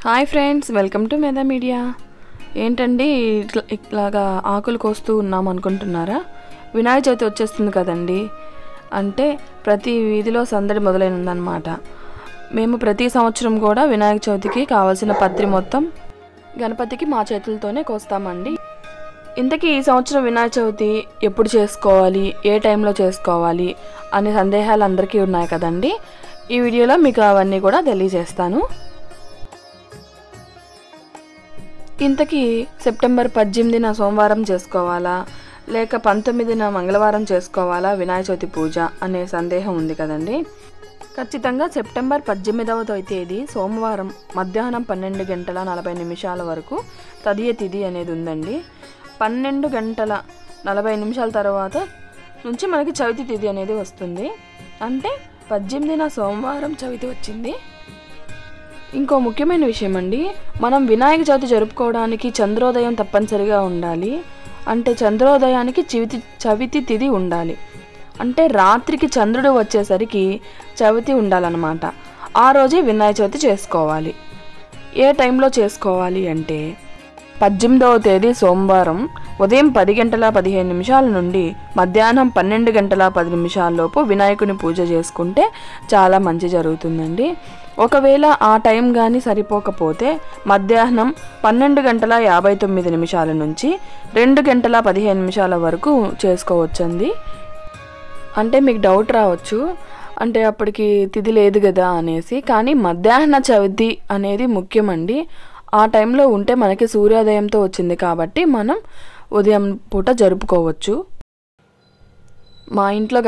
Hi friends, welcome to Meda media. ఏంటండి ఇట్లాగా ఆకులు కోస్తూ ఉన్నాం అనుకుంటున్నారా? వినాయక చవితి వచ్చేస్తుంది కదండి. అంటే ప్రతి వీధిలో సందడి మొదలైందనమాట. మేము ప్రతి సంవత్సరం కూడా వినాయక చవితికి కావాల్సిన పత్రి మొత్తం గణపతికి మా చేతులతోనే కోస్తామండి. ఇంతకీ ఈ సంవత్సరం వినాయక చవితి ఎప్పుడు చేసుకోవాలి, ఏ టైంలో చేసుకోవాలి అనే సందేహాలు అందరికీ ఉన్నాయి కదండి. ఈ వీడియోలో మీకు అవన్నీ కూడా తెలియజేస్తాను. ఇంతకీ సెప్టెంబర్ 18న సోమవారం చేసుకోవాలా లేక 19న మంగళవారం చేసుకోవాలా వినాయక చవితి పూజ అనే సందేహం ఉంది కదండి. ఖచ్చితంగా సెప్టెంబర్ 18వ తేదీ సోమవారం మధ్యాహ్నం 12 గంటల 40 నిమిషాల వరకు తదియ తిథి అనేది ఉందండి. 12 గంటల 40 నిమిషాల తర్వాత నుంచి మనకి చవితి తిథి అనేది వస్తుంది. అంటే 18న సోమవారం చవితి వచ్చింది. ఇంకో ముఖ్యమైన విషయం అండి, మనం వినాయక చవితి జరుపుకోవడానికి చంద్రోదయం తప్పనిసరిగా ఉండాలి. అంటే చంద్రోదయానికి చవితి తిథి ఉండాలి. అంటే రాత్రికి చంద్రుడు వచ్చేసరికి చవితి ఉండాలన్నమాట. ఆ రోజే వినాయక చవితి చేసుకోవాలి. ఏ టైంలో చేసుకోవాలి అంటే 18వ తేదీ సోమవారం ఉదయం 10 గంటల 15 నిమిషాల నుండి మధ్యాహ్నం 12 గంటల 10 నిమిషాల్లోపు వినాయకుని పూజ చేసుకుంటే చాలా మంచి జరుగుతుందండి. ఒకవేళ ఆ టైం కానీ సరిపోకపోతే మధ్యాహ్నం 12 గంటల 59 నిమిషాల నుంచి 2 గంటల 15 నిమిషాల వరకు చేసుకోవచ్చండి. అంటే మీకు డౌట్ రావచ్చు, అంటే అప్పటికి తిథి లేదు కదా అనేసి. కానీ మధ్యాహ్న చవితి అనేది ముఖ్యమండి. ఆ టైంలో ఉంటే మనకి సూర్యోదయంతో వచ్చింది కాబట్టి మనం ఉదయం పూట జరుపుకోవచ్చు. మా ఇంట్లో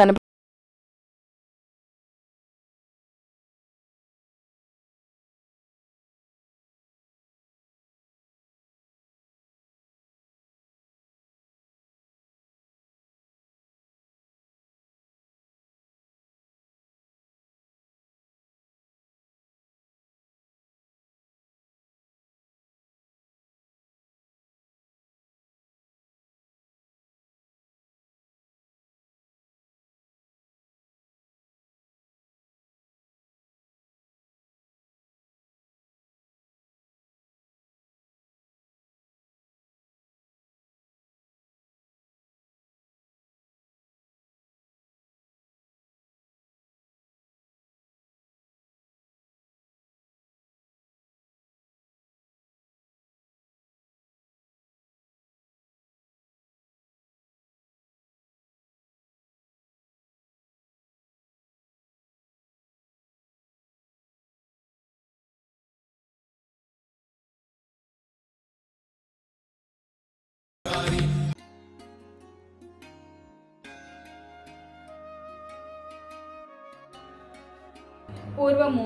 పూర్వము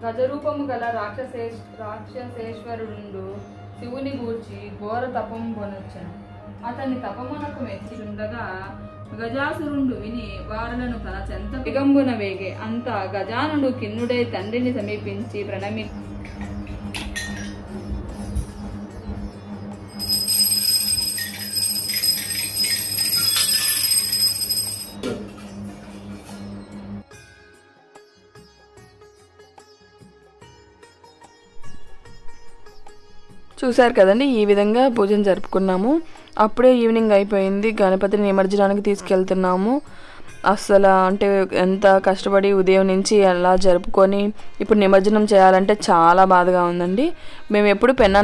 గజరూపము గల రాక్షసేశ్వరుడు శివుని గూర్చి ఘోర తపము పొనొచ్చెను. అతని తపమునకు మెచ్చియుండగా గజాసురుండు విని వారులను తన చెంత దిగంబున వేగే. అంత గజానుడు కిన్నుడై తండ్రిని సమీపించి ప్రణమి చూశారు కదండి, ఈ విధంగా పూజను జరుపుకున్నాము. అప్పుడే ఈవినింగ్ అయిపోయింది. గణపతిని నిమజ్జనానికి తీసుకెళ్తున్నాము. అస్సలు అంటే ఎంత కష్టపడి ఉదయం నుంచి అలా జరుపుకొని ఇప్పుడు నిమజ్జనం చేయాలంటే చాలా బాధగా ఉందండి. మేము ఎప్పుడు పెన్నా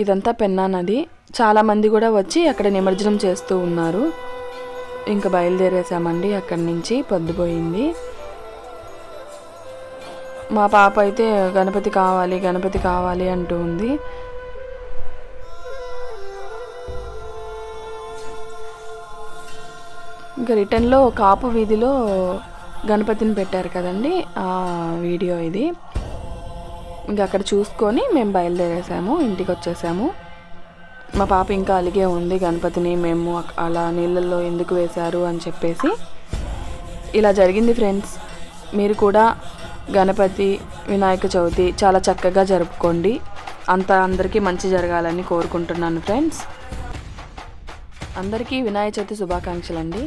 ఇదంతా పెన్నా నది. చాలామంది కూడా వచ్చి అక్కడ నిమజ్జనం చేస్తూ ఉన్నారు. ఇంకా బయలుదేరేసామండి అక్కడి నుంచి. పొద్దుపోయింది. మా పాప అయితే గణపతి కావాలి గణపతి కావాలి అంటూ ఉంది. ఇంకా రిటర్న్లో కాపు వీధిలో గణపతిని పెట్టారు కదండి, ఆ వీడియో ఇది. ఇంకా అక్కడ చూసుకొని మేము బయలుదేరేసాము, ఇంటికి వచ్చేసాము. మా పాప ఇంకా అలిగే ఉంది గణపతిని మేము అలా నీళ్ళల్లో ఎందుకు వేశారు అని చెప్పేసి. ఇలా జరిగింది ఫ్రెండ్స్. మీరు కూడా గణపతి వినాయక చవితి చాలా చక్కగా జరుపుకోండి. అందరికీ మంచి జరగాలని కోరుకుంటున్నాను ఫ్రెండ్స్. అందరికీ వినాయక చవితి శుభాకాంక్షలు అండి.